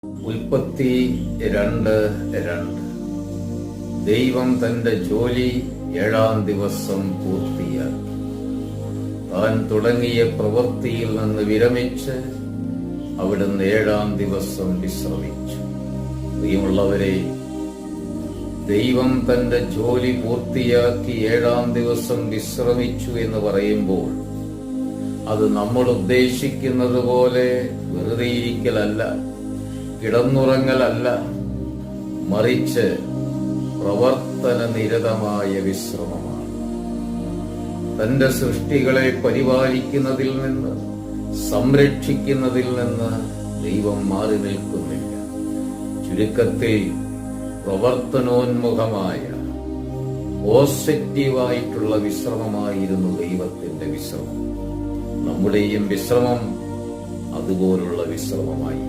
ഉൽപ്പത്തി 2:2 ദൈവം തന്റെ ജോലി 7-ാം ദിവസം പൂർത്തിയാക്കി. താൻ തുടങ്ങിയ പ്രവൃത്തിയിൽ നിന്ന് വിരമിച്ച് അവിടുന്ന് 7-ാം ദിവസം വിശ്രമിച്ചു. പ്രിയമുള്ളവരെ, ദൈവം തന്റെ ജോലി പൂർത്തിയാക്കി 7-ാം ദിവസം വിശ്രമിച്ചു എന്ന് പറയുമ്പോൾ അത് നമ്മൾ ഉദ്ദേശിക്കുന്നത് പോലെ വെറുതെ ഇരിക്കലല്ല, കിടന്നുറങ്ങലല്ല, മറിച്ച് പ്രവർത്തന നിരതമായ വിശ്രമമാണ്. തന്റെ സൃഷ്ടികളെ പരിപാലിക്കുന്നതിൽ നിന്ന്, സംരക്ഷിക്കുന്നതിൽ നിന്ന് ദൈവം മാറി നിൽക്കുന്നില്ല. ചുരുക്കത്തിൽ പ്രവർത്തനോന്മുഖമായ പോസിറ്റീവായിട്ടുള്ള വിശ്രമമായിരുന്നു ദൈവത്തിന്റെ വിശ്രമം. നമ്മുടെയും വിശ്രമം അതുപോലുള്ള വിശ്രമമായി.